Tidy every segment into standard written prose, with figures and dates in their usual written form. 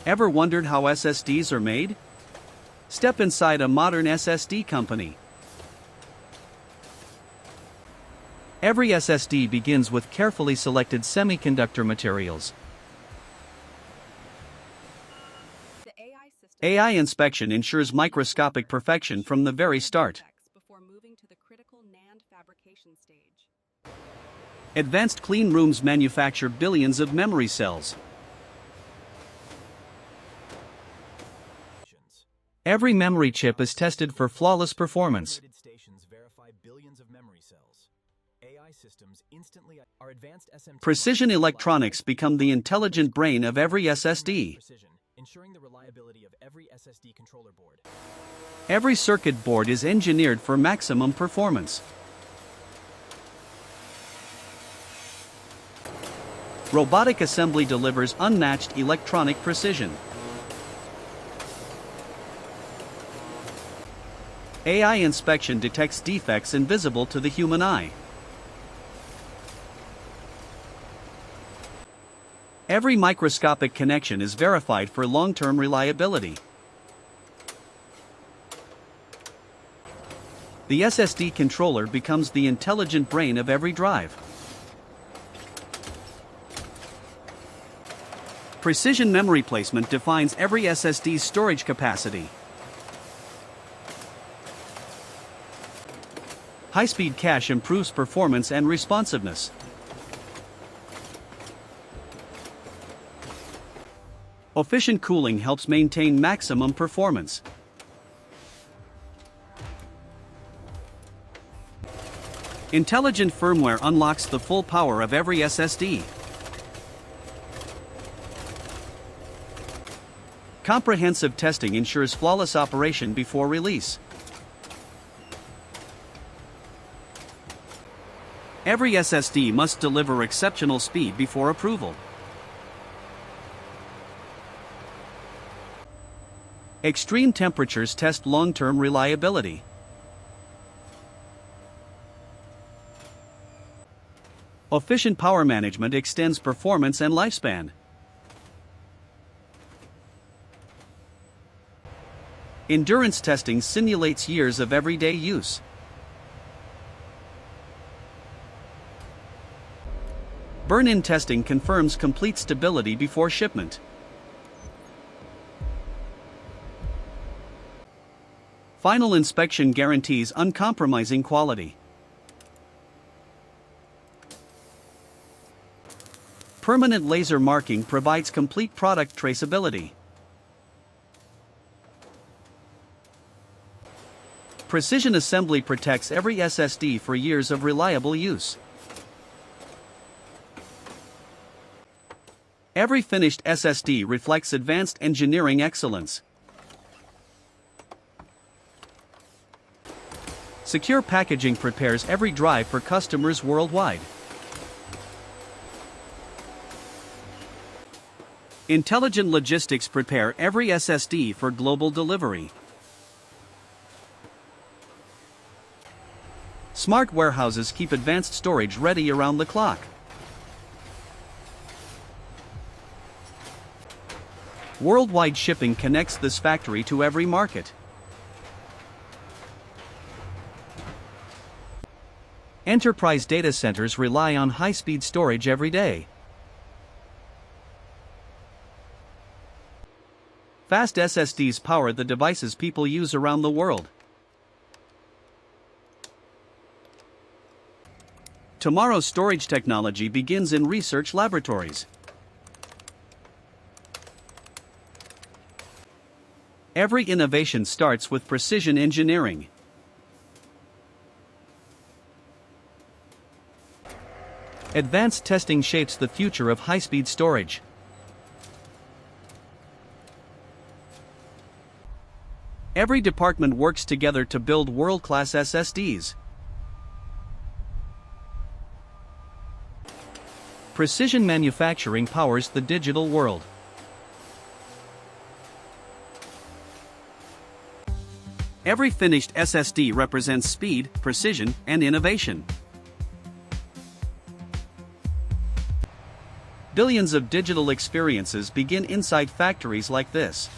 Ever wondered how SSDs are made? Step inside a modern SSD company. Every SSD begins with carefully selected semiconductor materials. AI inspection ensures microscopic perfection from the very start. Before moving to the critical NAND fabrication stage. Advanced clean rooms manufacture billions of memory cells. Every memory chip is tested for flawless performance. Workstations verify billions of memory cells. AI systems instantly are advanced SMT. Precision electronics become the intelligent brain of every SSD. Ensuring the reliability of every SSD controller board. Every circuit board is engineered for maximum performance. Robotic assembly delivers unmatched electronic precision. AI inspection detects defects invisible to the human eye. Every microscopic connection is verified for long-term reliability. The SSD controller becomes the intelligent brain of every drive. Precision memory placement defines every SSD's storage capacity. High-speed cache improves performance and responsiveness. Efficient cooling helps maintain maximum performance. Intelligent firmware unlocks the full power of every SSD. Comprehensive testing ensures flawless operation before release. Every SSD must deliver exceptional speed before approval. Extreme temperatures test long-term reliability. Efficient power management extends performance and lifespan. Endurance testing simulates years of everyday use. Burn-in testing confirms complete stability before shipment. Final inspection guarantees uncompromising quality. Permanent laser marking provides complete product traceability. Precision assembly protects every SSD for years of reliable use. Every finished SSD reflects advanced engineering excellence. Secure packaging prepares every drive for customers worldwide. Intelligent logistics prepare every SSD for global delivery. Smart warehouses keep advanced storage ready around the clock. Worldwide shipping connects this factory to every market. Enterprise data centers rely on high-speed storage every day. Fast SSDs power the devices people use around the world. Tomorrow's storage technology begins in research laboratories. Every innovation starts with precision engineering. Advanced testing shapes the future of high-speed storage. Every department works together to build world-class SSDs. Precision manufacturing powers the digital world. Every finished SSD represents speed, precision, and innovation. Billions of digital experiences begin inside factories like this.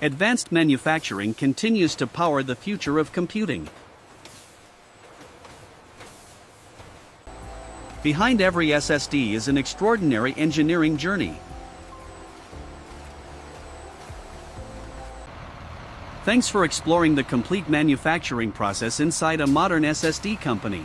Advanced manufacturing continues to power the future of computing. Behind every SSD is an extraordinary engineering journey. Thanks for exploring the complete manufacturing process inside a modern SSD company.